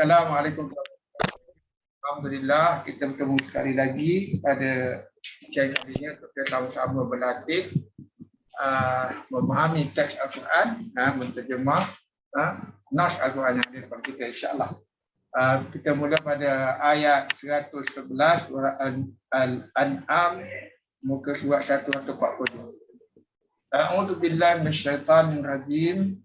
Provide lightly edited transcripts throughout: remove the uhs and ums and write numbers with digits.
Assalamualaikum. Alhamdulillah kita bertemu sekali lagi pada sesi ini untuk kita sama-sama berlatih memahami teks Al-Quran, menterjemah nas Al-Quran yang ada depan kita, insya-Allah. Kita mula pada ayat 111 surah Al-An'am, muka surat 142. A'udzu billahi minasyaitonir rajim.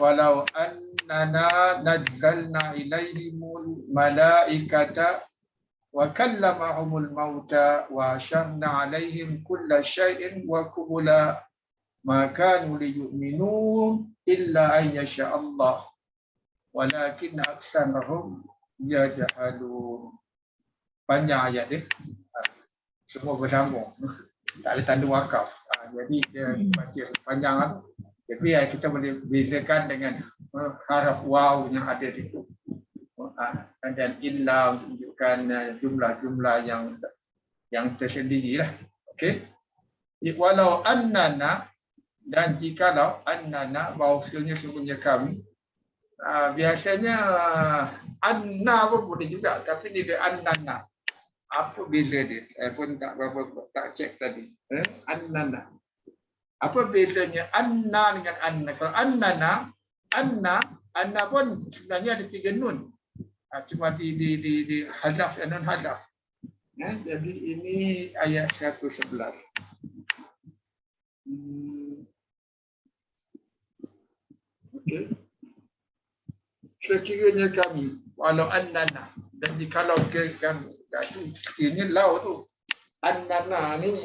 Walau annana nazzalna ilaihimul malaikata wa kallamahumul mauta wa syarna alaihim kulla syai'in wa qubula ma kanu liyu'minu illa an yasha Allah walakin aktsarahum yajhalun. Panjang ayat dia. Semua bersambung. Tak ada tanda wakaf. Jadi dia baca panjang lah. Tapi kita boleh bezakan dengan haraf waw yang ada di situ. Dan illa menunjukkan jumlah-jumlah yang tersendiri lah. Okey. Walau annana, dan jikalau annana, bahawasanya sungguhnya kami. Biasanya anna pun boleh juga, tapi dia annana. Apa beza dia? Saya pun tak cek tadi. Annana. Apa bezanya anna dengan anna? Kalau annana, anna pun sebenarnya ada 3 nun. Cuma di hazaf dan non hazaf. Jadi ini ayat 111. Okey. Sekiranya kami, walau annana, dan jikalau ke kami, ini lau tu. Annana ni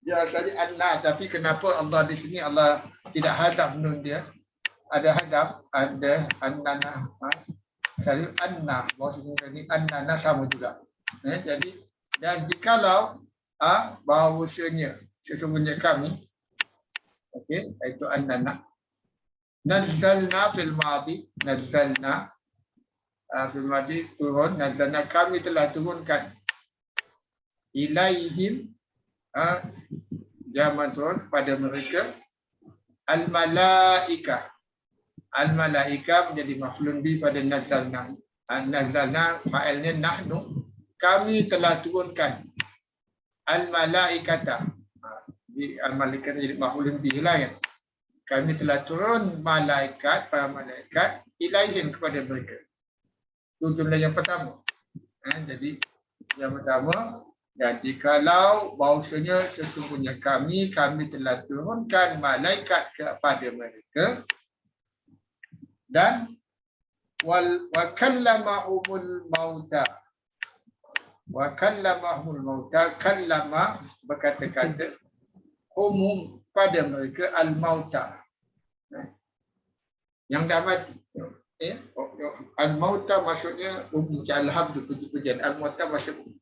biasanya anna, tapi kenapa Allah di sini Allah tidak hadaf nun dia? Ada hadaf, ada annana. Jadi anna, maksudnya ni annana sama juga. Jadi dan jikalau bahawasanya sesungguhnya kami, okey, itu annana. Nazzalna fil madi, nazzalna fil madi turun, nazzalna kami telah turunkan ilaihim zaman turun pada mereka al-malaika. Al-malaika menjadi maf'ulun bi pada nazzalna. Nazzalna fa'ilnya nahnu. Kami telah turunkan al-malaikata. Al-malaikata jadi maf'ulun bi lah kan. Kami telah turun malaikat, para malaikat ilaihim kepada mereka. Itu jumlah yang pertama. Jadi yang pertama, dan jikalau bahawasanya sesungguhnya kami telah turunkan malaikat kepada mereka dan wa kallamahumul mauta. Wa kallamahumul mauta, kallama berkata-kata, umum pada mereka al-mauta. Yang dah mati. Al-mauta maksudnya umum, alhamdulillah, puji-pujian. Al-mauta maksudnya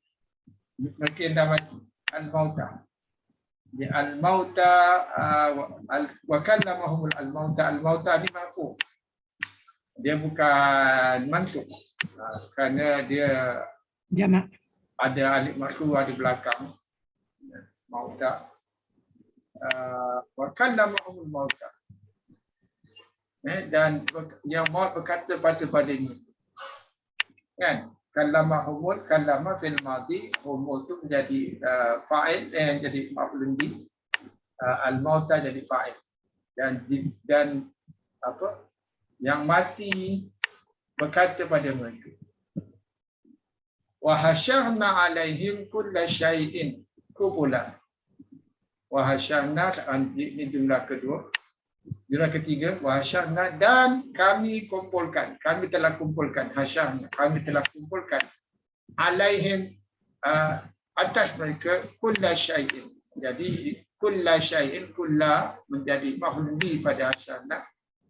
mereka yang dah mati, al-mauta. Di al-mauta wa kallamahumul al-mauta. Al-mauta ni marfu'. Dia bukan mansub. Kerana dia jamak. Ada alif maksud di belakang. Mauta. Wa kallamahumul mauta. Dan yang maut berkata padanya. Kan? Kallamahumul, kallama fil madi, humul tu menjadi fa'il, jadi maf'ulun bi, al-mauta jadi fa'il, dan apa yang mati berkata pada mereka, wa hasyarna alaihim kulla syai'in qubula. Wa hasyarna, ini jumlah kedua. Jumlah ketiga, wa hasyarna, dan kami kumpulkan, kami telah kumpulkan, hasyarna, kami telah kumpulkan alaihim, atas mereka, kulla syai'in. Jadi kulla syai'in, kulla menjadi maf'ul bi pada hasyarna,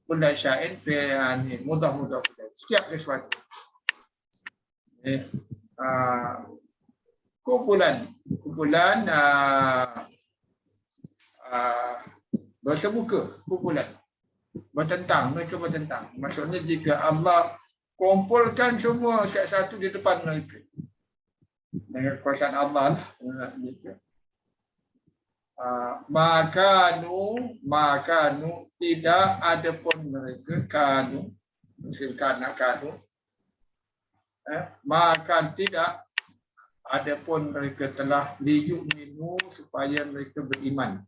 kulla syai'in fi mudah-mudah, setiap sesuatu. Kumpulan bersemuka, kumpulan bertentang, mereka bertentang. Maksudnya jika Allah kumpulkan semua satu di depan mereka dengan kuasaan Allah lah. makanu tidak ada pun mereka kanu mesin kanak kanu makan tidak ada pun mereka telah liyu'minu supaya mereka beriman.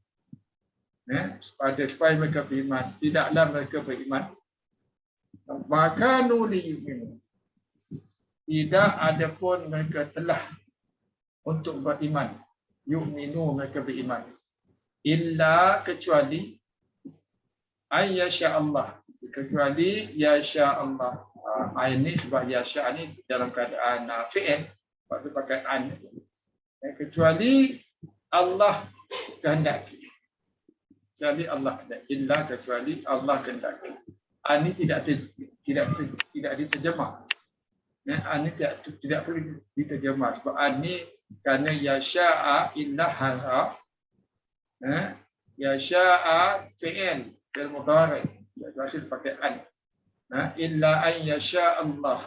Supaya mereka beriman, tidaklah mereka beriman. Makanu liyu'minu, tidak ada pun mereka telah untuk beriman. Yu'minu, mereka beriman. Illa, kecuali ayyasha Allah, kecuali yasha Allah. Ini sebab yasha ni dalam keadaan fi'il, waktu pakai an. Kecuali Allah kehendaki. Kecuali Allah kehendaki. Illa, kecuali Allah kehendaki. Ini tidak diterjemah. Ini tidak perlu diterjemah sebab ini kerana yasha'a illa haraf. Yasha'a fi'il fil mudhari'. Hasil pakai an. Illa an yasha' Allah.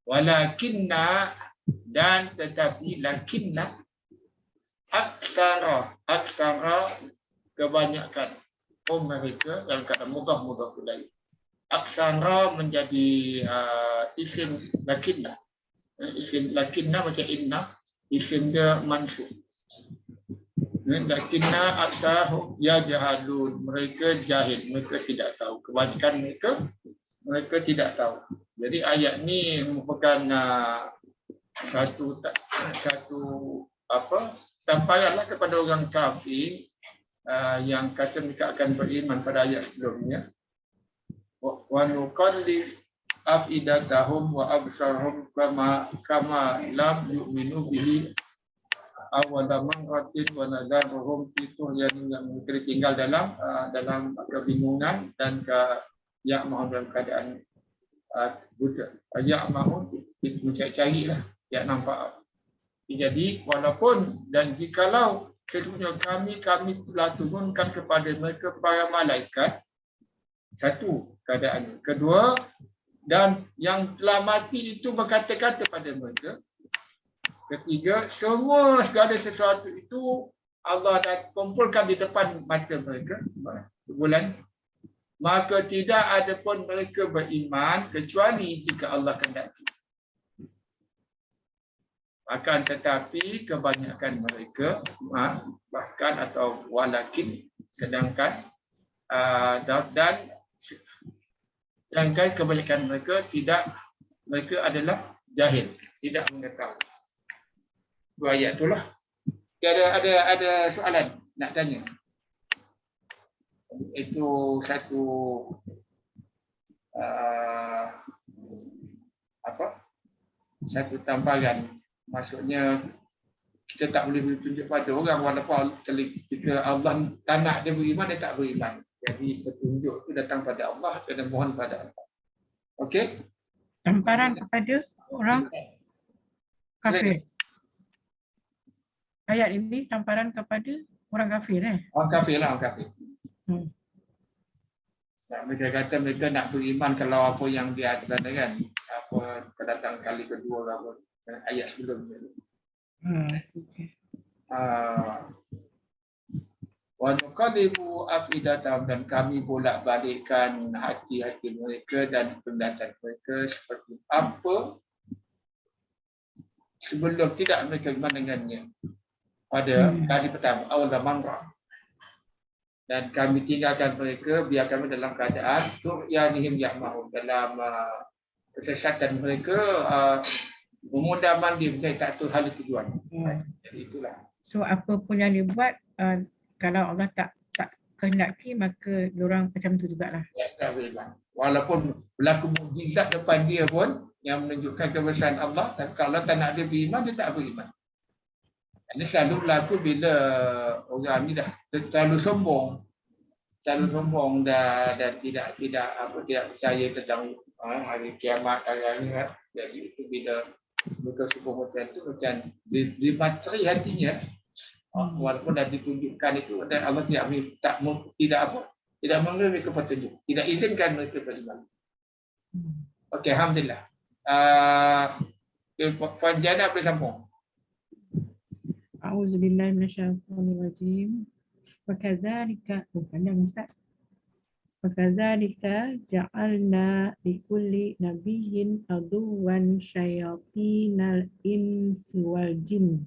Walakinna, dan tetapi lakinna aksara kebanyakan mereka dalam keadaan mudah ilaih. Aksara menjadi isim lakinna. Isim lakinna macam inna, isim dia mansub. Lakinna aksarahum yajhalun, mereka jahil, mereka tidak tahu. Kebanyakan mereka tidak tahu. Jadi ayat ni merupakan satu tamparanlah kepada orang kafir yang kata mereka akan beriman pada ayat sebelumnya. Wa nuqallib afidatahum wa absarhum kama lam yu'minu bihi awwala marratin wa nadharuhum fi tughyanin, yang mereka tinggal dalam kebingungan dan ya'mahun, dalam keadaan buta. Ya'mahun mencari-carilah, tak nampak. Jadi walaupun dan jikalau sesungguhnya kami telah turunkan kepada mereka para malaikat, satu keadaan. Kedua, dan yang telah mati itu berkata-kata pada mereka. Ketiga, semua segala sesuatu itu Allah dah kumpulkan di depan mata mereka, bulan. Maka tidak ada pun mereka beriman kecuali jika Allah kehendaki. Akan tetapi kebanyakan mereka bahkan atau walakin, sedangkan sedangkan kebanyakan mereka adalah jahil, tidak mengetahui. Itu ayat itulah. Ada soalan nak tanya? Itu satu satu tamparan. Maksudnya kita tak boleh tunjuk pada orang walaupun ketika Allah tak nak dia beriman, dia tak beriman. Jadi petunjuk itu datang pada Allah dan mohon pada Allah. Okey? Tamparan kepada orang kafir. Ayat ini tamparan kepada orang kafir. Orang kafir lah, orang kafir. Mereka kata mereka nak beriman kalau apa yang dia katakan, apa kedatangan kali kedua apa ayat sebelumnya. Wa nuqallibu afidatahum, dan kami bolak-balikkan hati-hati mereka dan pendapat mereka seperti apa sebelum tidak mereka beriman dengannya pada kali pertama, awal marrah. Dan kami tinggalkan mereka, biar kami dalam keadaan tu'yanihim ya'mahun, dalam kesesatan mereka, memudah-mandi mereka tak tahu hal tujuan. Jadi itulah. So apa pun yang dibuat, kalau Allah tak kehendaki, maka diorang macam tu jugalah. Ya, tak beriman. Walaupun berlaku mukjizat depan dia pun yang menunjukkan kebesaran Allah, dan kalau tak nak dia beriman, dia tak beriman. Ini selalu berlaku bila orang ni dah terlalu sombong dan tidak percaya tentang hari kiamat, hari akhirat. Jadi itu bila mereka sombong macam tu, macam dimateri hatinya, walaupun dah ditunjukkan itu, dan Allah tidak mengambil mereka petunjuk, tidak izinkan mereka beriman. Okey, alhamdulillah. Puan Jana boleh sambung. A'udzubillahi minasyaitonirrajim. Wa kadzalika, pandang Ustaz. Wa kadzalika ja'alna likulli nabiyyin aduwwan syayatinal insi wal jin.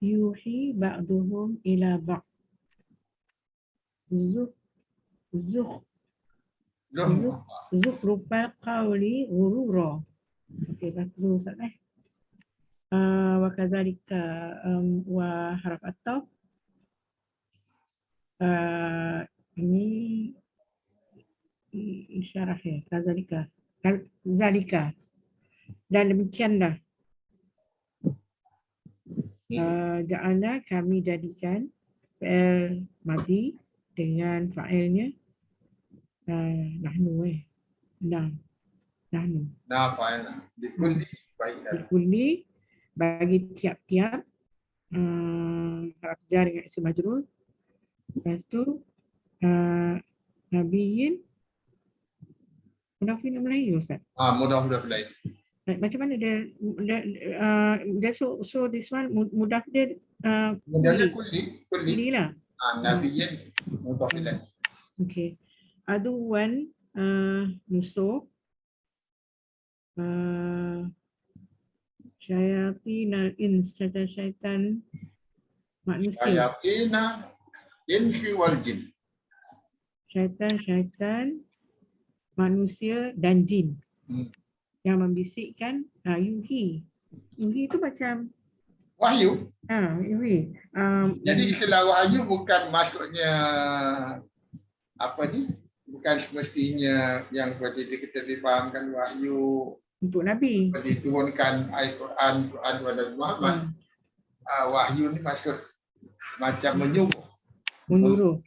Yuhi ba'duhum ila ba'd. Zuk Zukhrufal qawli ghurura. Okey, baca Ustaz wa kadzalika wa haraf ataf. Ini isyarah ya, kadzalika. Zalika. Dan demikianlah ja'alna, kami jadikan fa'il madhi dengan fa'ilnya nahnu nahnu. Nah, fa'ilna. Likulli, bagi tiap-tiap haraf jar dengan isim majrur. Lepas tu nabiyyin mudhaf ilaih Ustaz. Mudhaf ilaih. Macam mana dia so this one mudhaf dia kulli lah. Nabiyyin mudhaf ilaih. Okey. Aduwan musuh, syayatinal ins, syaitan manusia. Syayatina insi wal jin. Syaitan manusia dan jin. Yang membisikkan yuhi. Yuhi itu macam wahyu. Yuhi. Jadi istilah wahyu bukan maksudnya apa ni? Bukan semestinya yang seperti kita difahamkan wahyu untuk Nabi. Diturunkan Al-Quran kepada Muhammad. Wahyu ni maksud macam menyuruh.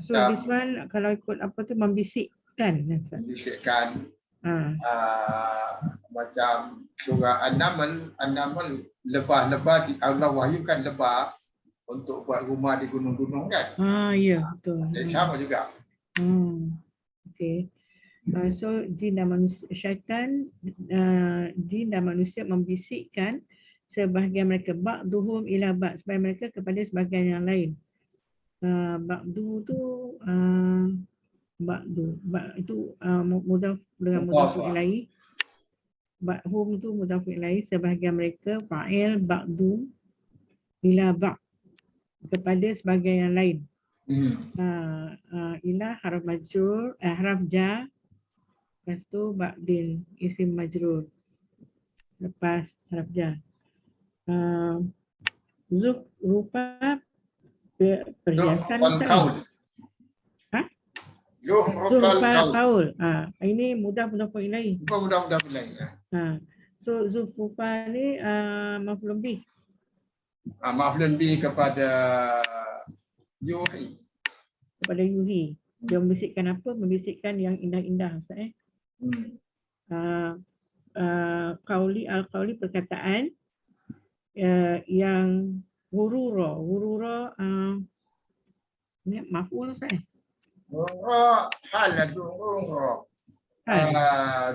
So this one kalau ikut apa tu membisikkan. Membisikkan. Macam surah An-Naml lebah-lebah Allah wahyukan lebah untuk buat rumah di gunung-gunung kan. Ya betul. Sama juga. Okey. So jin dan manusia, syaitan jin dan manusia membisikkan sebahagian mereka ba'duhum ila ba'd, sebahagian mereka kepada sebahagian yang lain. Ba'du tu ba'du itu mudhaf dengan mudhaf ilaih. Ba'hum tu mudhaf ilaih, sebahagian mereka fa'il ba'du ila ba'd, kepada sebahagian yang lain. Ila haraf majrur, haraf jar, lepas tu ba'dil isim majrur, lepas haraf jar. Rupa perhiasan tak? Zuhrufal qaul. Ini mudhaf ilaih. Mudhaf ilaih. So zuhrufal ni maf'ul bih. Maf'ul bih kepada yuhi. Kepada yuhi. Dia membisikkan apa? Membisikkan yang indah-indah Ustaz qauli perkataan yang ghurura ni maf'ul Ustaz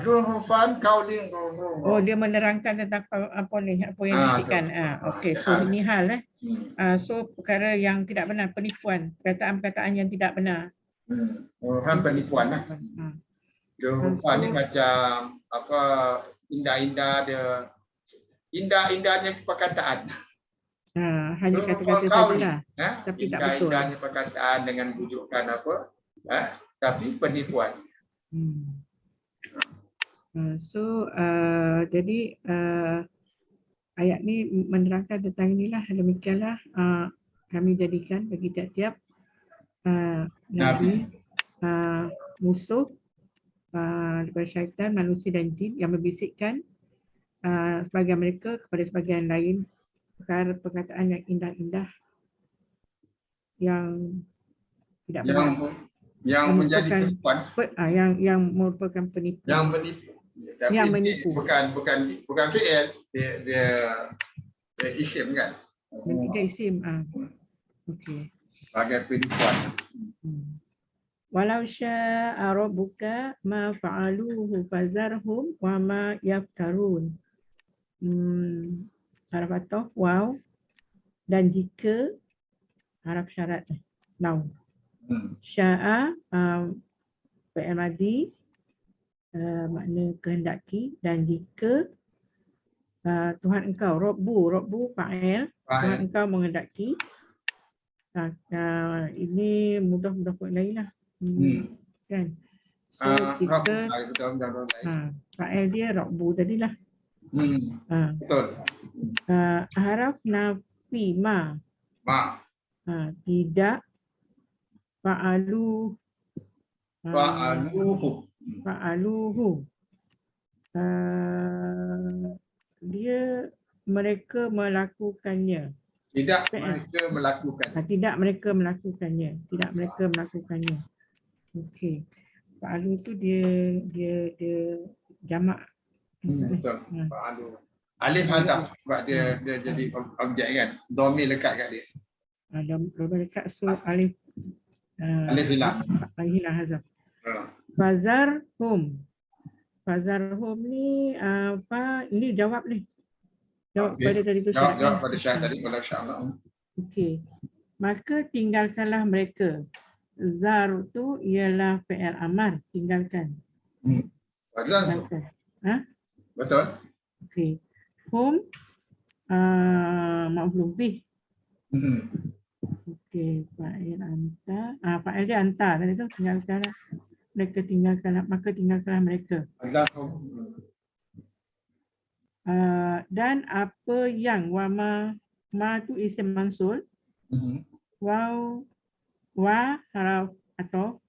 Zuhrufan qaulin ghurura. Dia menerangkan tentang apa yang dibisikkan. Okey, so ini hal so perkara yang tidak benar, penipuan, perkataan-perkataan yang tidak benar. Penipuan lah. Zuhrufan ni macam apa, indahnya perkataan. Hanya kata-kata sajalah. Tapi tak betul. Indahnya perkataan dengan bujukan apa? Tapi penipuan. So jadi ayat ni menerangkan tentang inilah. Demikianlah kami jadikan bagi tiap-tiap Nabi musuh daripada syaitan, manusia dan jin yang membisikkan sebahagian mereka kepada sebahagian lain perkara perkataan yang indah-indah yang tidak benar, yang menjadi penipuan, yang merupakan penipu, yang menipu. Bukan fi'il, dia isim kan. Dia isim. Okey. Sebagai penipuan. walau syaa rabbuka ma fa'aluhu fazarhum wa ma yaftarun. Haraf ataf waw, dan jika haraf syarat now. Syaa fi'il madhi, makna kehendaki, dan jika Tuhan engkau, Rabbu fa'il, Tuhan engkau menghendaki. Ini mudah-mudah buat lain lah. Kan? So kita fa'il dia Rabbu tadilah. Betul. Haraf nafi ma. Tidak fa'alu. Fa'aluhu. Dia mereka melakukannya. Tidak mereka melakukan. Tidak mereka melakukannya. Tidak mereka melakukannya. Okey. Fa'alu tu dia jamak. Betul. Fa'alu. Alif hadaf sebab dia jadi objek kan. Dhamir lekat kat dia. Dhamir lekat, so alif hilang. Alif hilang hazaf. Fazarhum. Fazarhum ni apa? Ini jawab ni. Jawab pada tadi tu syarat. Jawab pada syarat tadi kalau insya-Allah. Okey. Maka tinggalkanlah mereka. Zar tu ialah fi'il amar, tinggalkan. Tinggalkan. Betul. Okey. Hum maf'ul bih. Okey, fa'il anta. Fa'il dia anta tadi tu, tinggalkanlah. Mereka tinggalkanlah, maka tinggalkanlah mereka. Dan apa yang ma tu isim mansul. Wa haraf atau,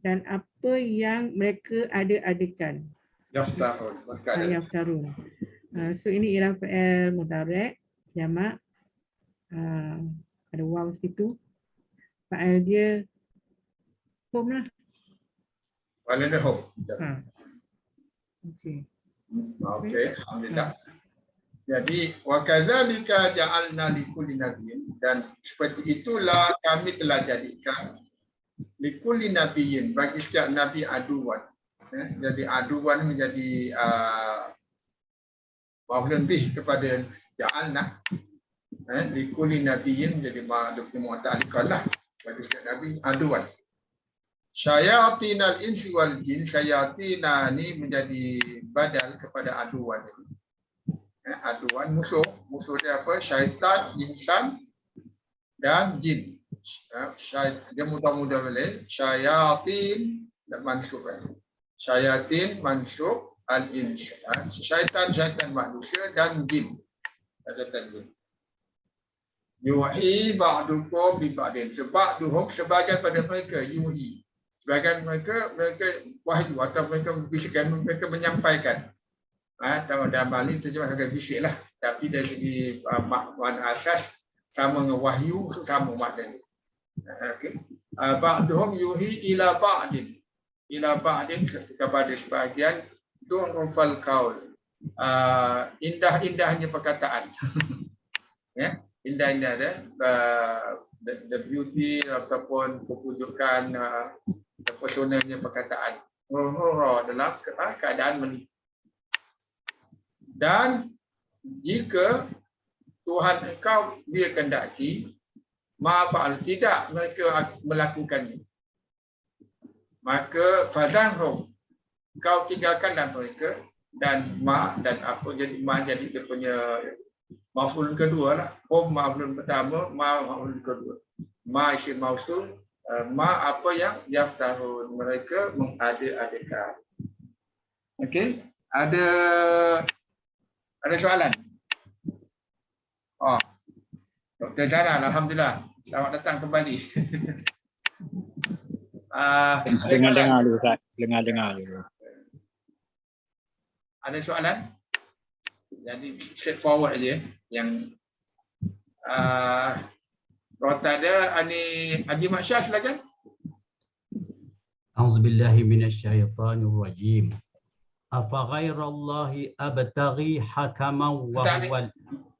dan apa yang mereka ada-adakan. Yaftarun. So ini ialah fi'il mudhari' jamak. Ada waw situ. Fa'il dia hum lah. Fa'il dia hum. Okey. Okey, alhamdulillah. Jadi wa kadzalika ja'alna likulli nabiyyin, dan seperti itulah kami telah jadikan likulli nabiyyin, bagi setiap nabi aduwan. Jadi aduwan menjadi maf'ul bih kepada ja'alna. Likulli nabiyyin jadi mu'ta'alliqan lah, bagi setiap nabi aduwan. Syayatinal insi wal jin, syayatina ni menjadi badal kepada aduwan ini. Aduan musuh dia apa? Syaitan, insan dan jin. Dia mudah-mudah boleh. Syayatin dan mansub. Syayatin mansub al-insan. Syaitan manusia dan jin. Syaitan jin. Yuhi ba'dukum bi ba'din. Seba'duhum sebahagian pada mereka yuhi. Sebahagian mereka wahyu atau mereka menyampaikan. Dalam hal ini terjemah sebagai bisik lah. Tapi dari segi makna asas sama dengan wahyu, sama maknanya. Ba'duhum yuhi ila ba'din. Ila ba'din kepada sebahagian du'rufal qaul. Indah-indahnya perkataan. Ya, indah-indah dia. The beauty ataupun kepujukan, pesonanya perkataan. Dalam keadaan menipu. Dan jika Tuhan engkau dia kehendaki, ma'afa'al, tidak mereka melakukannya, maka fadhanhum, kau tinggalkanlah mereka, dan ma dan apa jadi ma jadi dia punya maf'ul kedua lah. Maf'ul pertama, ma maf'ul kedua. Ma isim mausul, ma apa yang yaftarun, mereka mengada-adakan. Okey, ada soalan? Dr. Zainal, alhamdulillah. Selamat datang kembali. Dengar-dengar dulu, Ustaz. Dengar-dengar dulu. Ada soalan? Jadi straightforward aja. Yang kalau tak ada, Haji Maksyar silakan. A'udzubillahi minasyaitonirrajim. Afa ghairallahi abtaghi hakaman wa huwa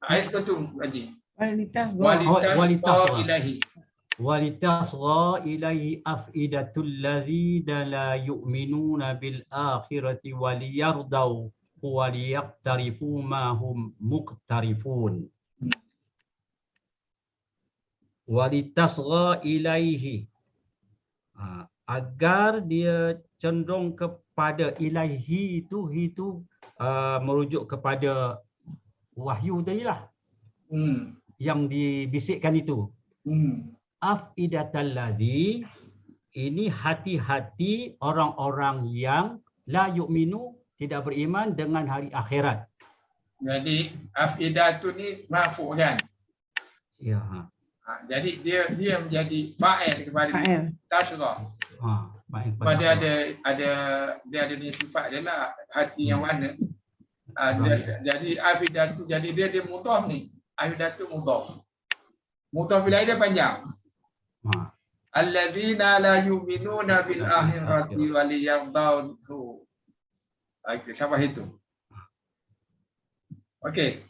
Ayat betul Haji. Walitas Walitas ilahi. وَلِتَصْغَى إِلَيْهِ أَفْئِدَةُ الَّذِينَ لَا يُؤْمِنُونَ بِالْآخِرَةِ وَلِيَرْضَوْا وَلِيَقْتَرِفُوا مَا هُمْ مُقْتَرِفُونَ. وَلِتَصْغَى إِلَيْهِ, agar dia cenderung kepada ilaihi itu merujuk kepada wahyu tadilah yang dibisikkan itu. Afidatal ladzi, ini hati-hati orang-orang yang la yu'minu, tidak beriman dengan hari akhirat. Jadi afidatu ni marfu' kan? Ya. Jadi dia menjadi fa'il kepada Fa'il. tasghah. Baik, Pada dia ada ni sifat dia lah, hati yang mana. Jadi afidatu, jadi dia mudhaf ni. Afidatu mudhaf. Mudhaf ilaih dia panjang. Alladzina la yu'minuna bil akhirati wa liyardawhu. Okey, sampai itu. Okey.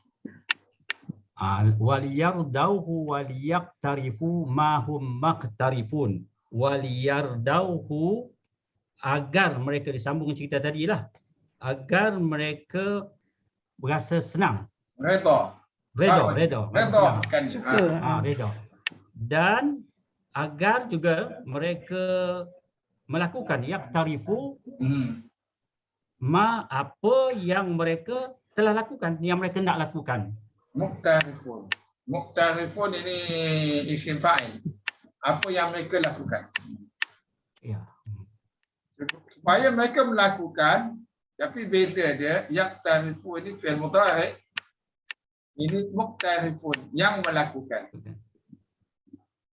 Waliyardauhu waliyaqtarifu ma hum maqtarifun. Waliyardauhu, agar mereka, disambung cerita tadilah, agar mereka berasa senang. Redha. Redha. Kan. Redha. Dan agar juga mereka melakukan yaqtarifu ma, apa yang mereka telah lakukan, yang mereka nak lakukan. Muqtarifun. Muqtarifun ini isim fa'il. Apa yang mereka lakukan. Ya. Supaya mereka melakukan, tapi beza dia, yaqtarifu ini fi'il mudhari', ini muqtarifun, yang melakukan.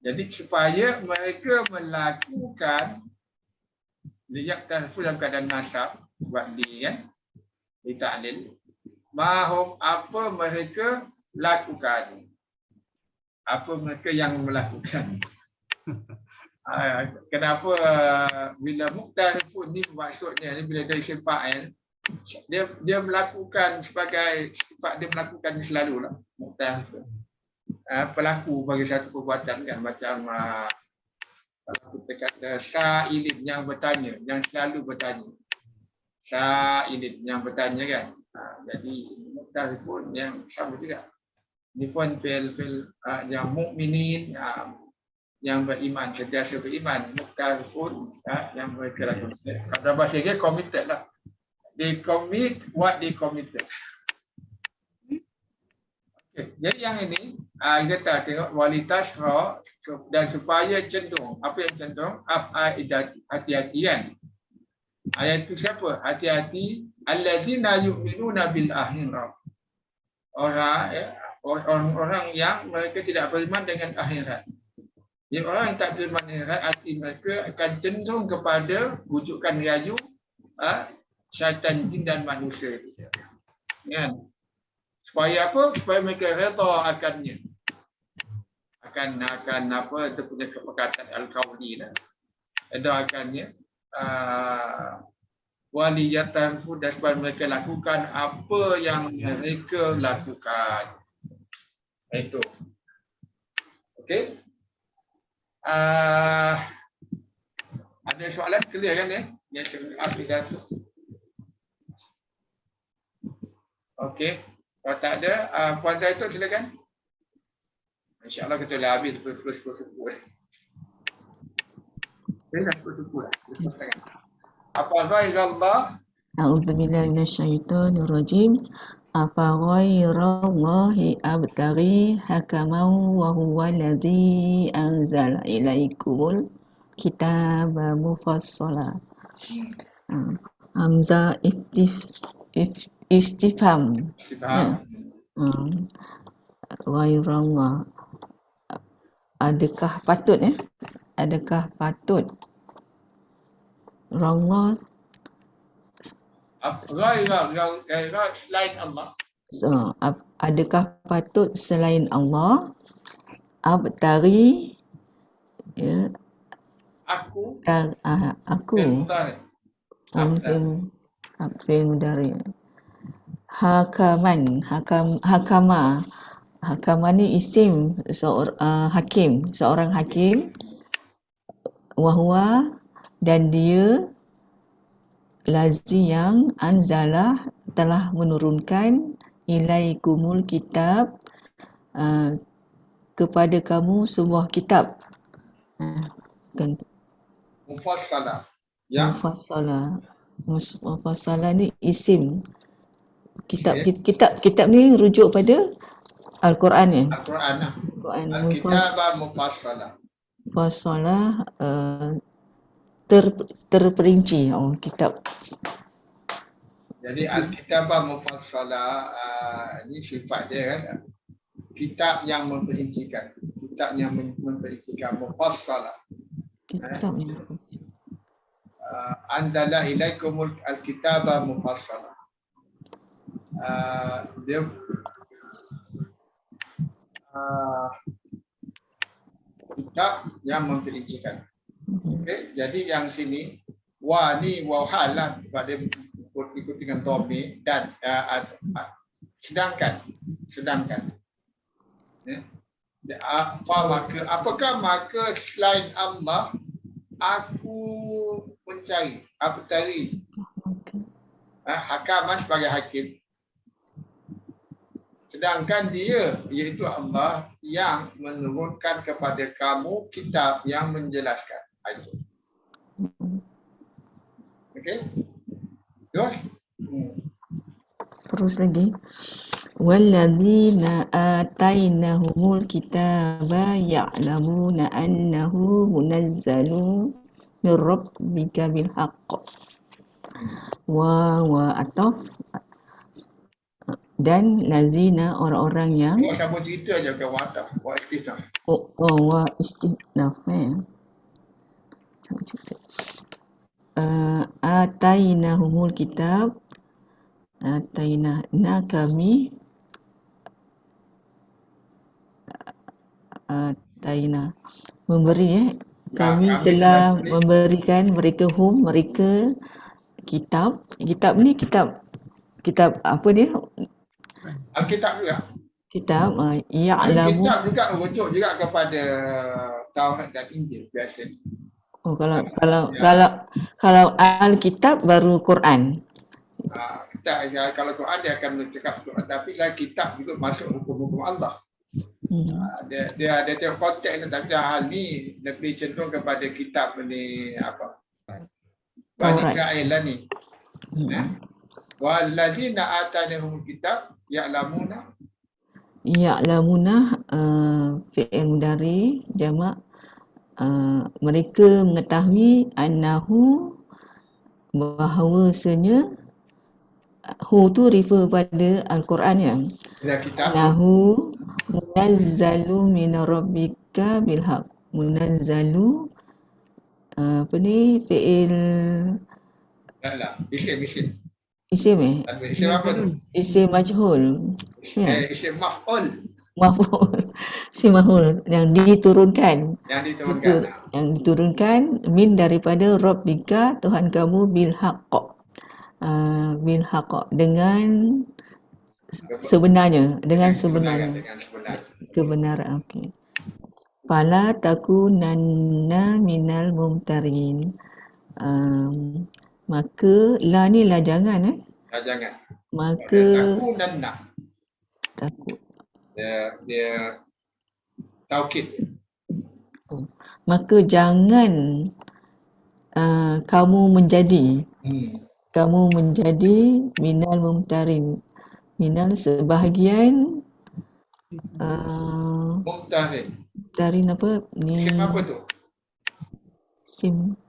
Jadi supaya mereka melakukan, yaqtarifu dalam keadaan nasab, sebab di kan, di ta'lil, mahum, apa mereka lakukan. Apa mereka yang melakukan. Kenapa bila muqtarifun ni maksudnya ni, bila dari isim fa'il, dia melakukan sebagai sifat, dia melakukan selalulah muqtarifun. Pelaku bagi satu perbuatan kan, macam kalau kita kata sa'ilin, yang bertanya, yang selalu bertanya. Sa'ilin, yang bertanya kan. Jadi muqtarifun yang sama juga. Ini pun fil yang mukminin, yang beriman, sentiasa beriman. Muqtarifun, yang mereka lakukan. Kalau bahasa dia committed lah. They commit what they committed. Okay. Jadi yang ini kita tengok walitas dan supaya cenderung. Apa yang cenderung? Hati-hati kan. Ayat itu siapa? Hati-hati. Alladzina yu'minuna bil akhirah. Orang yang mereka tidak beriman dengan akhirat. Jadi orang yang tak beriman dengan akhirat, hati mereka akan cenderung kepada rujukan rayu syaitan, jin dan manusia. Kan? Supaya apa? Supaya mereka redha akannya. Akan apa, dia punya perkataan al-qawli lah. Redha akannya. Waliyatan, dan supaya mereka lakukan apa yang mereka lakukan. Itu. Okey. Ada soalan clear kan ya? Yang afidat tu. Okey. Kalau tak ada, Puan Zaitun silakan. InsyaAllah kita dah habis suku-suku. Kita dah suku-suku lah. Apa ghairallah? A'udzubillahi minasyaitonirrajim. Afa ghairallahi abtaghi hakaman wa huwa alladhi anzala ilaikumul kitaba mufassala. Hamzah istifham. Ghairallah. Adakah patut ya? Adakah patut Allah Ghairah selain Allah. Adakah patut selain Allah? Abtari, ya, Aku. Aku. Fi'il mudhari. Hakama Hakaman ni isim hakim, seorang hakim, wahwa, dan dia lazi yang anzalah telah menurunkan ilaikumul kitab kepada kamu sebuah kitab. Kan Mufassalah. Yang Mufassalah ni isim. Kitab ni rujuk pada Al-Quran ya. Al-Quran lah. Quran Al-Kitabah Mufassalah. Mufassalah terperinci. Kitab. Jadi Al-Kitabah Mufassalah ini sifat dia kan. Kitab yang memperincikan. Kitab yang memperincikan Mufassalah. Kitabnya. Anzala ilaikumul al-kitabah mufassalah. Dia kitab yang memperincikan. Okay? Jadi yang sini wa ni waw hal lah pada ikut dengan dhamir dan sedangkan. Apakah maka selain Allah aku mencari, aku cari hakaman sebagai hakim, sedangkan dia iaitu Allah yang menurunkan kepada kamu kitab yang menjelaskan. Okey, Terus lagi. Walladzina atainahumul kitaba ya'lamuna annahu munazzalu min rabbika bil haqq. Wa ataf dan lazina orang-orang yang sambung cerita je ke wataf, wa istinaf. wa istinaf sambung cerita. Atainahumul kitab, kami memberi kami telah memberikan mereka mereka kitab ni kitab apa dia? Alkitab juga. Kitab Alkitab juga merujuk juga kepada Taurat dan Injil biasa. Kalau Alkitab baru Quran. Kalau Quran dia akan bercakap Quran, tapi dalam kitab juga masuk hukum-hukum Allah. Dia tengok konteks ni, tapi dalam hal ni lebih cenderung kepada kitab ni apa? Bani Israel lah ni. Walladzina atanahumul kitab ya'lamuna fi'il mudhari jamak mereka mengetahui annahu bahawasanya hu tu refer pada Al-Quran yang annahu munazzalu min rabbika bil haqq. Munazzalu apa ni fi'il isim Isim apa tu? Isim majhul. Isim maf'ul. Isim maf'ul yang diturunkan. Yang diturunkan min daripada Rabbika Tuhan kamu bil haqq. Bil haqq dengan sebenarnya, kebenaran. Okey. Fala takunanna minal mumtarin. Maka la ni lah jangan jangan. Maka takut. Dia taukid. Maka jangan kamu menjadi minal mumtarin. Minal sebahagian mumtarin apa ni? Isim apa tu? Isim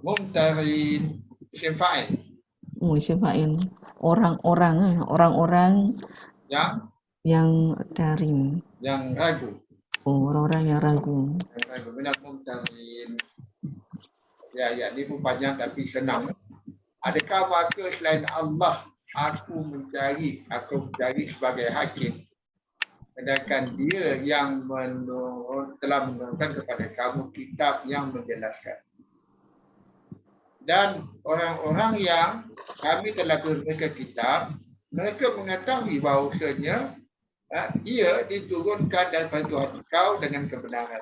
mumtarin, isim fa'il. Isim fa'il. Orang-orang yang tarin. Yang ragu. Orang-orang yang ragu. Minal mumtarin. Ya, ni pun panjang tapi senang. Adakah maka selain Allah aku mencari sebagai hakim, sedangkan dia yang telah menurunkan kepada kamu kitab yang menjelaskan. Dan orang-orang yang kami telah beri mereka kitab mereka mengetahui bahawasanya ia diturunkan daripada Tuhan engkau dengan kebenaran.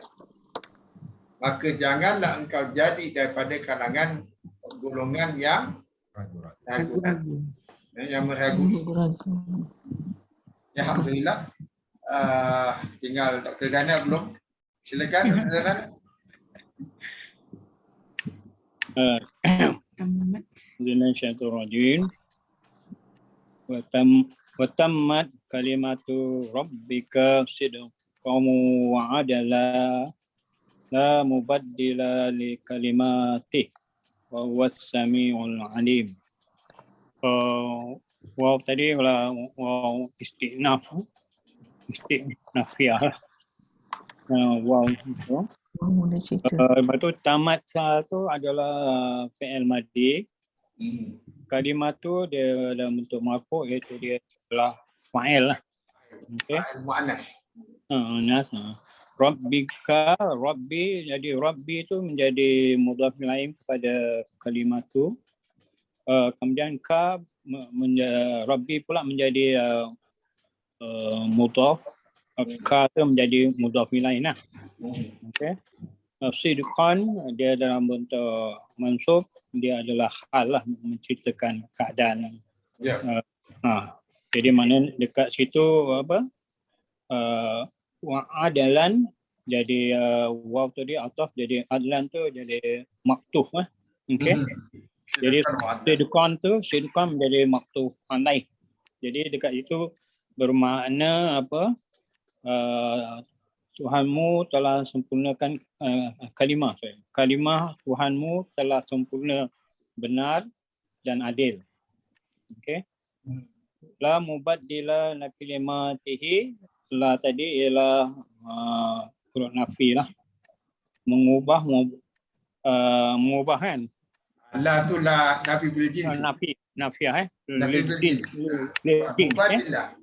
Maka janganlah engkau jadi daripada kalangan golongan yang ragu-ragu, yang meragui. Ragu-ragu. Ya, alhamdulillah. Tinggal Dr. Dana belum. Silakan Dr. Dana. Tamat. Minasyaitonirrajim. Wa tammat kalimatu rabbika sidqan wa adala la mubaddila li kalimatih wa huwas samiul alim. Wow tadi lah wow istiqnafiyah lah. Wow. Mula cerita. Lepas tu tamat tu adalah fi'il madhi. Kalimah tu dia dalam bentuk marfu' iaitu dia adalah fa'il lah. Okey. Mu'annas. Nas. Rabbika, Rabbi, jadi Rabbi tu menjadi mudhaf ilaih kepada kalimah tu. Kemudian ka Rabbi pula menjadi mudhaf. Ka tu menjadi mudhaf ilaih lah. Okey. Sidqan dia dalam bentuk mansub, dia adalah hal lah, menceritakan keadaan. Ya. Jadi mana dekat situ apa? Adalan jadi waw tadi ataf, jadi adlan tu jadi maktuf lah. Okey. Jadi sidqan menjadi maktuf alaih. Jadi dekat itu bermakna apa? Tuhanmu telah sempurnakan kalimah. Kalimah Tuhanmu telah sempurna, benar dan adil. Okey. La mubaddila li kalimatihi. La tadi ialah huruf nafi lah. Mengubah kan? La tu la nafi bil jins. Nafiah Nafi bil jins. Mubaddila.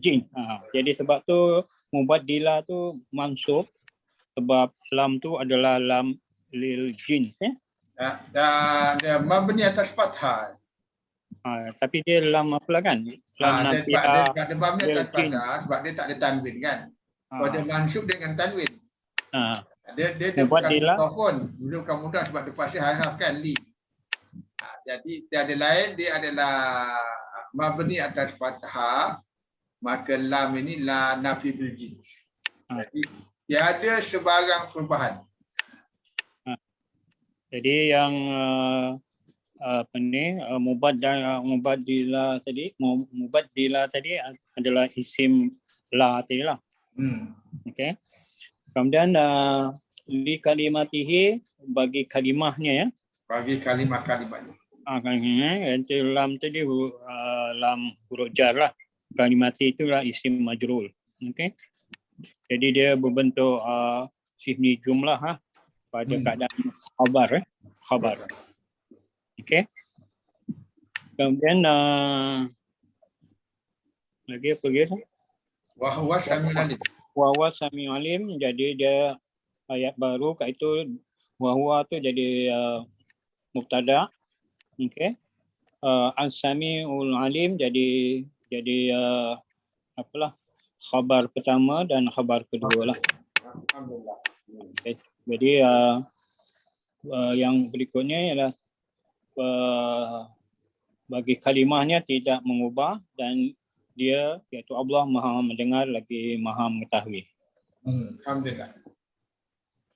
Jin. Jadi sebab tu mubaddila tu mansub sebab lam tu adalah lam lil jins Dan dia mabni atas fathah. Tapi dia lam apa lah kan? Lam Dia ada mabni atas jins. fathah sebab dia tak ada tanwin kan. Kalau dia mansub dengan tanwin. Dia Mubaddila. bukan pun. Dia bukan mudah sebab dia pasti haraf kan li. Jadi tiada lain, dia adalah mabni atas fathah, maka lam ini la nafi bil jins. Jadi tiada sebarang perubahan. Jadi yang apa ni mubaddila tadi adalah isim la tadi lah. Okey. Kemudian li kalimatihi bagi kalimahnya ya. Bagi kalimah-kalimahnya. Itu lam tadi lam huruf jar lah. Kalimati itulah isim majrul. Okey. Jadi dia berbentuk sifni jumlah pada keadaan khabar. Okey. Kemudian lagi apa lagi? Wa huwa samiul alim. Wa huwa samiul alim, jadi dia ayat baru kat itu wa huwa tu jadi mubtada. Okey. As-samiul alim jadi apalah khabar pertama dan khabar kedua lah. Alhamdulillah. Okay. Jadi yang berikutnya ialah bagi kalimahnya tidak mengubah dan dia iaitu Allah Maha mendengar lagi Maha mengetahui. Alhamdulillah.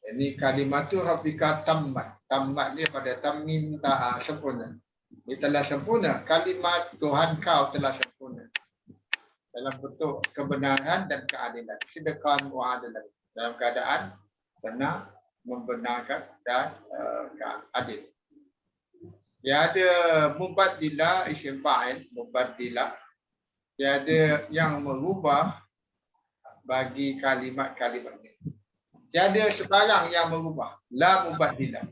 Ini kalimatu rabbika tammat. Tammat ni pada tamim sempurna. Dia telah sempurna. Kalimat Tuhan kau telah sempurna. Dalam bentuk kebenaran dan keadilan. Sidqan wa adalan. Dalam keadaan benar, membenarkan dan adil. Dia ada mubaddila isim fa'il, mubaddila. Dia ada yang merubah bagi kalimat-kalimat ini. Tiada sebarang yang merubah. La mubaddila.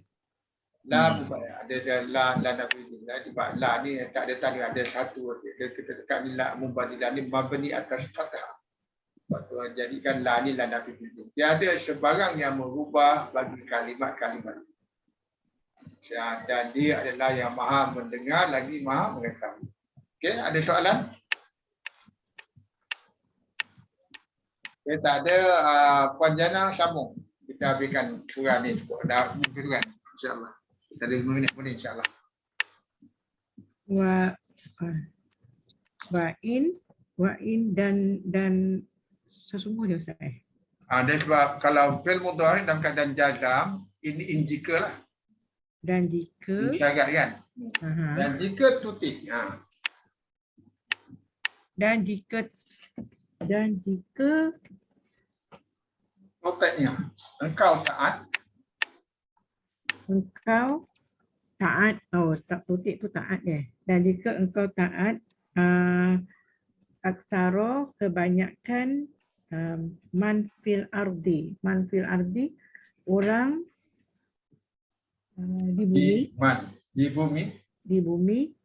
La mubaddila. Ada la nafidillah. Sebab la ni tak ada tanda, ada satu. Kita tekan ni la mubaddila ni mabni atas fathah. Sebab Tuhan jadikan la ni la nafidillah. Tiada sebarang yang merubah bagi kalimat-kalimat. Dan dia adalah yang maha mendengar lagi maha mengetahui. Okey, ada soalan? Okay, tak ada, Puan Jana sambung. Kita habiskan surah ni cukup dah mungkin kan, insya-Allah. Kita ada 5 minit pun insya-Allah. Wa'in dan sesungguhnya Ustaz. Dia sebab kalau fi'il mudhari dalam keadaan jazam, ini in jika lah. Dan jika Syarat kan? Dan jika tuti. dan jika Konteksnya, engkau taat. engkau taat, tak tutik tu taat dia. Dan jika engkau taat, aksara kebanyakan man fil ardi. Man fil ardi, orang di bumi. Di bumi.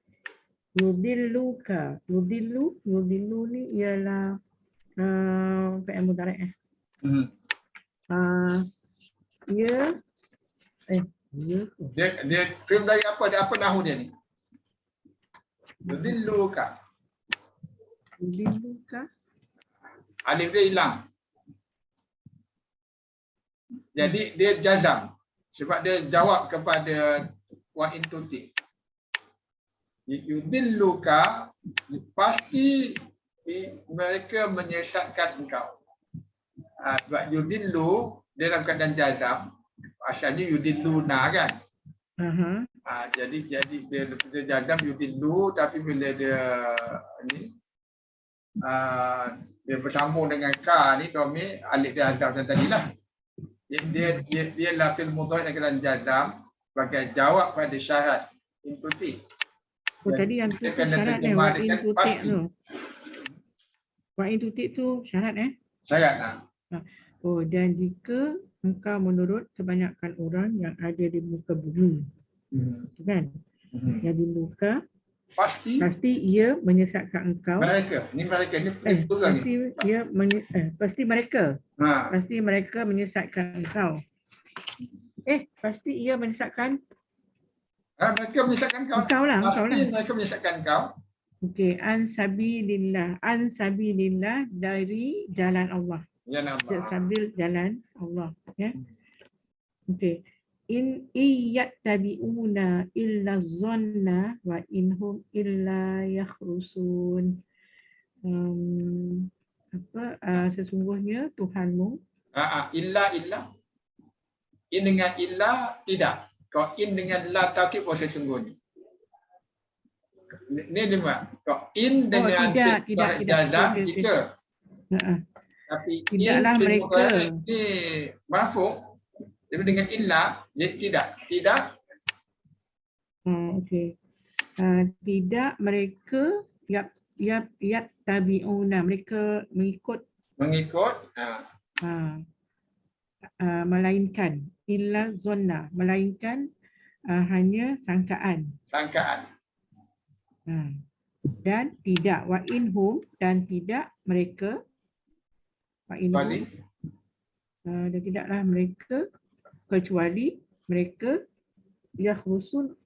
Yudilluka. Yudillu ni ialah fi'il mudhari'. Dia Film dari apa? Dia apa nahu dia ni? Yudilluka. Alif dia hilang. Jadi dia jazam. Sebab dia jawab kepada wa in tuti. Yudilluka, pasti mereka menyesatkan engkau. Sebab yudillu dia dalam keadaan jazam, asalnya yudilluna kan. Jadi dia jazam yudillu, tapi bila dia ni dia bersambung dengan ka ni domi, alif dia azam tadilah. Dia lafil mudhari dengan jazam sebagai jawab pada syarat intuti. Tadi yang tu syarat wa'in tutik tu. Wa'in tutik tu syarat Syarat dan jika engkau menurut kebanyakan orang yang ada di muka bumi. Kan? Yang di muka pasti ia menyesatkan engkau. Pasti mereka menyesatkan engkau. Pasti ia menyesatkan mereka menyesatkan kau. Engkau lah. Mereka menyesatkan kau. Okey, an sabilillah dari jalan Allah. Sabil jalan Allah, ya. Okey. In iyattabi'una illa dhanna wa inhum illa yakhrusun. Sesungguhnya Tuhanmu. Illa. In dengan illa tidak. Kau in dengan la taukid pun sesungguhnya. Ni dia. Kau in dengan tidak jazam jika. Tapi tidaklah mereka ni mafhum dengan illa tidak. Okey. Tidak mereka tabi'una, mereka mengikut melainkan illa zonna, melainkan hanya sangkaan. Dan tidak wa inhum, dan tidak mereka wa inhum, dan tidaklah mereka kecuali mereka yakhrusun,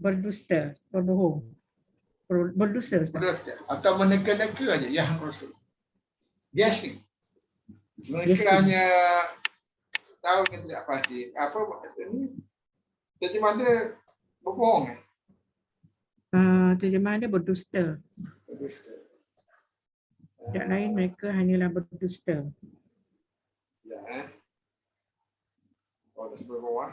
berdusta, berbohong, berdusta atau meneka-neka aja yakhrusun. Guessing. Mereka hanya tahu yang tidak pasti. Apa ini? Terjemah dia berbohong. Terjemah dia berdusta. Tidak lain mereka hanyalah berdusta. Ya. Di sebelah bawah.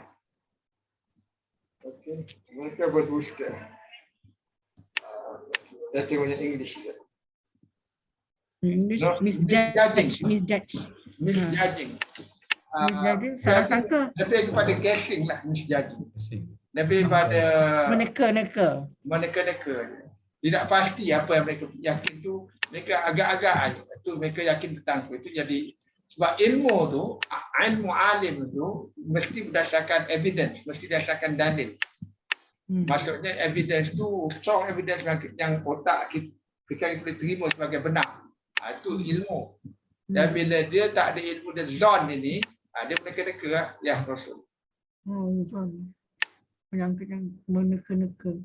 Okey, mereka berdusta. Saya tengok yang English dia. English, misjudging. Misjudging. Salah sangka. Lebih kepada guessing lah, misjudging. Lebih pada meneka-neka. Tidak pasti apa yang mereka yakin tu, mereka agak-agak aja. Tu mereka yakin tentang itu. Jadi sebab ilmu alim tu mesti berdasarkan evidence, mesti berdasarkan dalil. Maksudnya evidence tu strong evidence yang otak kita boleh terima sebagai benar. Itu ilmu. Dan bila dia tak ada ilmu dia zon ini, dia meneka-neka lah, ya Rasul. Zon. Yang meneka-neka.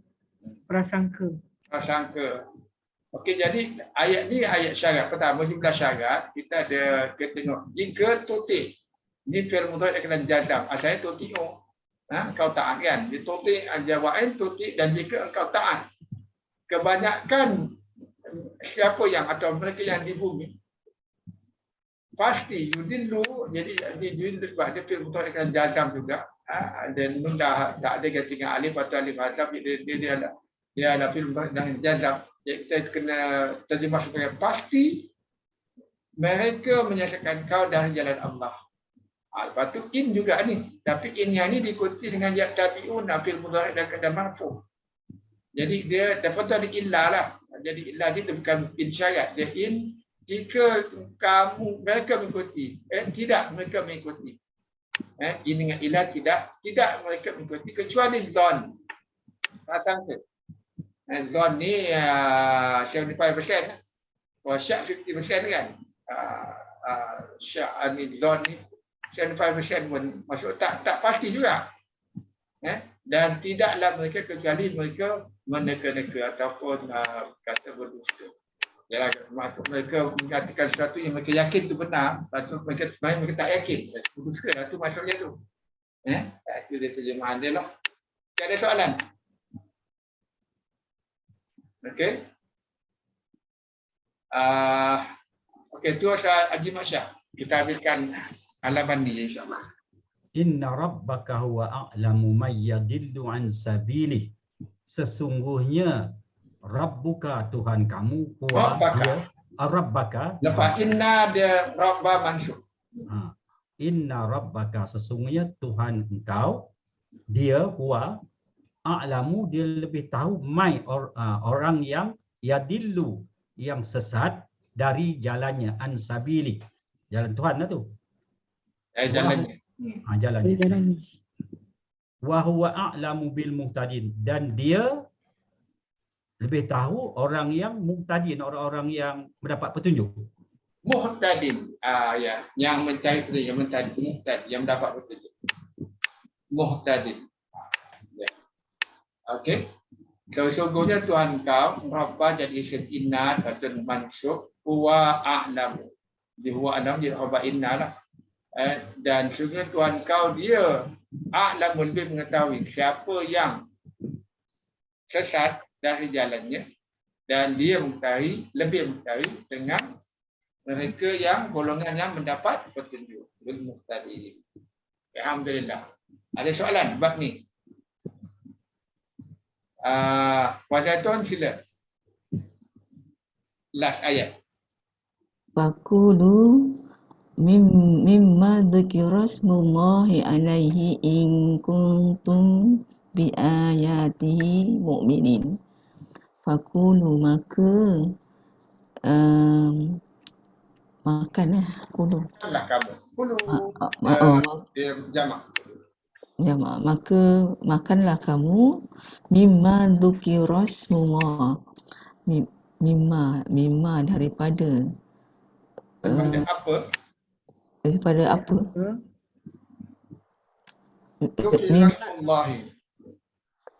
Prasangka. Okey, jadi ayat ni ayat syarat. Pertama, jumlah syarat. Kita tengok. Jika tutik. Ni fi'il mudhari' dengan jazam. Asalnya tuti'u. Kau taat kan? Dia tutik, jawaban tutik dan jika engkau taat. Kebanyakan siapa yang atau mereka yang di bumi pasti yudillu, jadi yudillu sebab dia fi'il mudhari' dengan jazam juga. Dan mudah tak ada ganti dengan alif atau alif hazaf, dia ada fi'il mudhari' dengan jazam. Jadi kita kena terjemah sebagai pasti mereka menyesatkan kau dari jalan Allah. Lepas tu in juga ni. Tapi in yang ni diikuti dengan ya tabi'un fil mudhari' dan kadang marfu'. Jadi dia dapat ada illah lah. Jadi illah dia bukan in syarat. Dia in jika mereka mengikuti. Tidak mereka mengikuti. In dengan illah tidak mereka mengikuti kecuali zon. Prasangka. Zon ni 75%. Syak 50% kan. Syak ni zon ni 75% pun masuk tak pasti juga. Dan tidaklah mereka kecuali mereka meneka-neka ataupun kata berdusta. Yalah, maksud mereka mengatakan sesuatu yang mereka yakin tu benar, patut mereka sebenarnya mereka tak yakin. Berdusta lah tu maksudnya tu. Itu dia terjemahan dia lah. Ada soalan? Okey. Okey, tu Haji Mat Syah. Kita habiskan halaman ni insya-Allah. Inna rabbaka huwa a'lamu may yadillu an sabilih. Sesungguhnya Rabbuka, Tuhan kamu, huwa dia Rabbaka. Lepas inna dia rabba mansub. Inna rabbaka, sesungguhnya Tuhan engkau, dia huwa a'lamu, dia lebih tahu mai orang yang yadillu, yang sesat dari jalannya, an sabilih. Jalan Tuhan lah tu. Jalannya. Jalannya. Wa huwa a'lamu bil muhtadin, dan dia lebih tahu orang yang muhtadin, orang-orang yang mendapat petunjuk. Muhtadin, ya, yang mencari petunjuk, yang muhtadin, yang mendapat petunjuk. Muhtadin. Ya. Okey. Sesungguhnya Tuhan kau, Rabbah jadi isim inna atau mansub, huwa a'lamu. Di huwa a'lamu jadi Rabbah inna lah. Dan sesungguhnya Tuhan kau, dia a'lamu, lebih mengetahui siapa yang sesat dari jalannya, dan dia lebih mengetahui dengan mereka yang golongan yang mendapat petunjuk. Alhamdulillah. Ada soalan bab ni? Puan Zaitun sila. Last ayat. Fakulu mimma dzukira smullahi alaihi in kuntum bi ayatihi mu'minin. Fakulu, maka makanlah, kulu. Makanlah kamu. Kulu. Dia jamak. Ya, maka makanlah kamu mimma dzukira smullah. Mimma daripada apa? Daripada apa?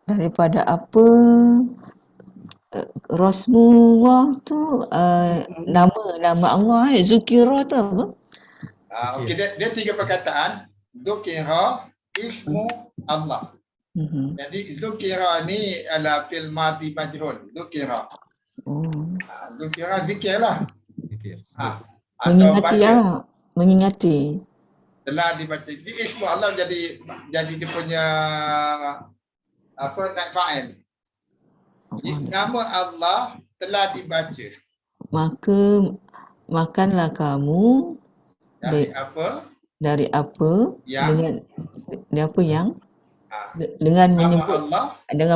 Daripada apa? Rasulullah tu nama Allah, Zukira tu apa? Okey, dia tiga perkataan. Zukira, ismu Allah. Jadi Zukira ni adalah fi'il madhi majhul. Zukira. Zukira zikir lah. Mengingati lah. Mengingati. Telah dibaca. Di ismu Allah jadi dia punya naib fa'il. Nama Allah telah dibaca. Maka makanlah kamu dari apa yang dengan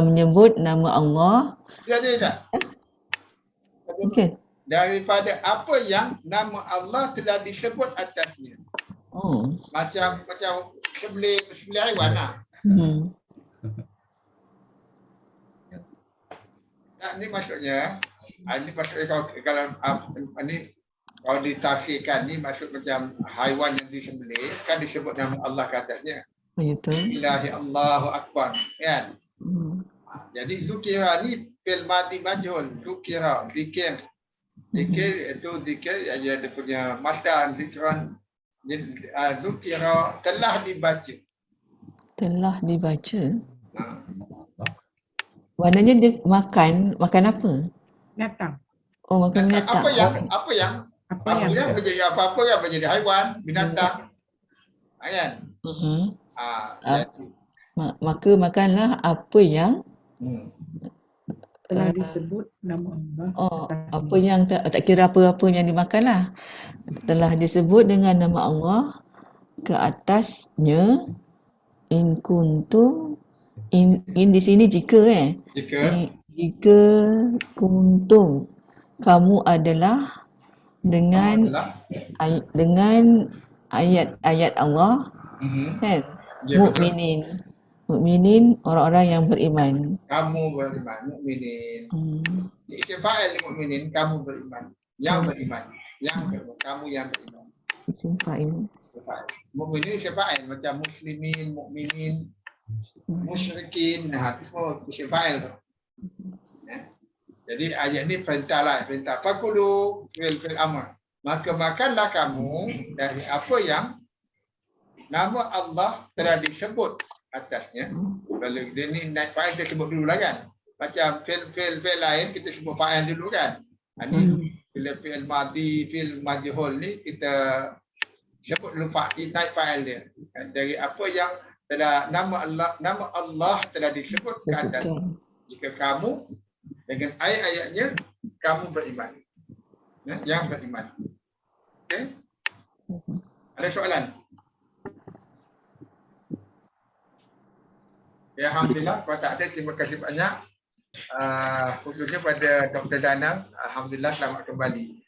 menyebut nama Allah. Tidak. Okey. Daripada apa yang nama Allah telah disebut atasnya. Macam sembelih haiwan lah. Ini maksudnya kalau ditafsirkan ni maksud macam haiwan yang disembelih kan disebut nama Allah ke atasnya. Betul. Bismillahirrahmanirrahim, Allahu Akbar, kan? Jadi zukira ni fil madi majhul, dzukira, zikir. Zikir itu zikir dia punya masdar zikran, dzukira telah dibaca. Telah dibaca. Ha. Maknanya dia makan apa? Datang. Oh, makan binatang. Apa yang Apa yang yang menjadi apa-apa yang menjadi haiwan, binatang. Kan? Mhm. Jadi, Maka makanlah apa yang telah disebut nama Allah. apa yang tak kira apa-apa yang dimakanlah. Telah disebut dengan nama Allah ke atasnya in kuntum in di sini jika jika kuntum kamu adalah dengan dengan ayat-ayat Allah kan, Ya, betul. mukminin orang-orang yang beriman. Kamu beriman, mukminin. Isim fa'il mukminin, kamu beriman. Yang beriman. Kamu yang beriman. Isim fa'il. Mukminin isim fa'il macam muslimin, mukminin, musyrikin. Nah, itu semua isim fa'il tu. Ya. Jadi ayat ni perintah. Fakulu fil amr. Maka makanlah kamu dari apa yang nama Allah telah disebut atasnya. Kalau dia ni naik fa'il kita sebut dulu lah kan. Macam fil lain kita sebut fa'il dulu kan. Ini fil madi, fil majhul ni kita sebut dulu fa'il, naik fa'il dia. Dari apa yang telah nama Allah telah disebut ke atas. Jika kamu dengan ayat-ayatnya kamu beriman. Yang beriman. Okey? Ada soalan? Ya, alhamdulillah. Kalau tak ada, terima kasih banyak. Khususnya pada Dr. Dana. Alhamdulillah, selamat kembali.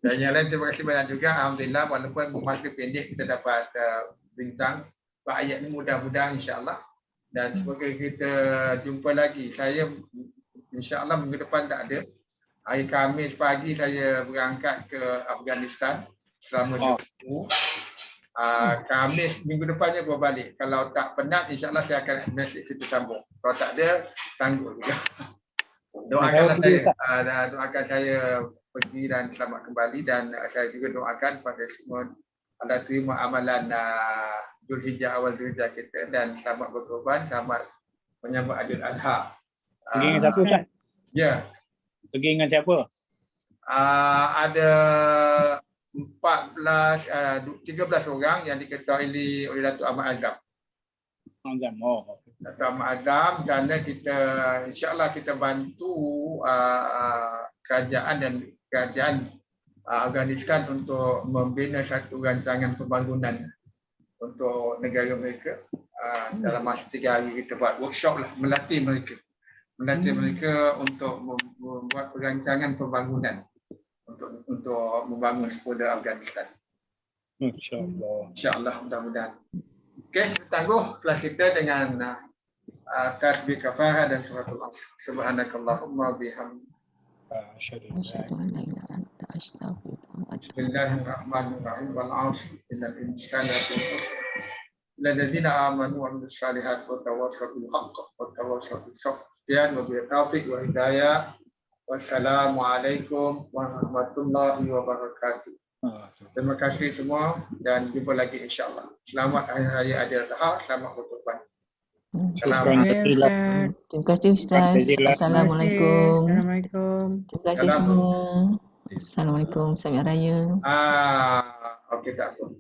Dan yang lain, terima kasih banyak juga. Alhamdulillah, walaupun masa pendek kita dapat bincang ayat ini, mudah-mudahan insyaAllah. Dan semoga kita jumpa lagi. Saya insyaAllah minggu depan tak ada. Hari Khamis pagi saya berangkat ke Afghanistan selama 2 minggu. Khamis minggu depannya baru balik. Kalau tak penat, insyaAllah saya akan mesej kita sambung. Kalau tak ada, tangguh juga. Doakan saya pergi dan selamat kembali. Dan saya juga doakan pada semua Allah terima amalan Zulhijjah, awal Zulhijjah kita. Dan selamat berkorban, selamat menyambut Idul Adha. Pergi dengan siapa, Ustaz? Ya. Pergi dengan siapa? Ada 13 orang yang diketahui oleh Datuk Ahmad Azam. Datuk Ahmad Azam, kerana kita insyaAllah kita bantu kerajaan Afghanistan untuk membina satu rancangan pembangunan untuk negara mereka. Dalam masa 3 hari kita buat workshop lah, melatih mereka untuk membuat perancangan pembangunan untuk membangun semula Afghanistan. InsyaAllah mudah-mudahan. Okey, kita tangguh kelas kita dengan tasbih kafarah dan suratul asr. Subhanakallahumma bihamdika Asyhadu an la ilaha illa anta astaghfiruka wa atubu ilaik. Bismillahirrahmanirrahim. Wal 'asr innal insana lafi khusr. Ladzina amanu wa amilus salihati wa tawassaw bil haqq wa tawassaw bis sabr. Sekian, wabillahi taufiq wa hidayah. Wassalamualaikum warahmatullahi wabarakatuh. Terima kasih semua dan jumpa lagi insyaAllah. Selamat Hari Raya Aidiladha. Selamat berkorban. Terima kasih Ustaz. Assalamualaikum. Terima kasih semua. Assalamualaikum. Selamat Raya. Okey, tak apa.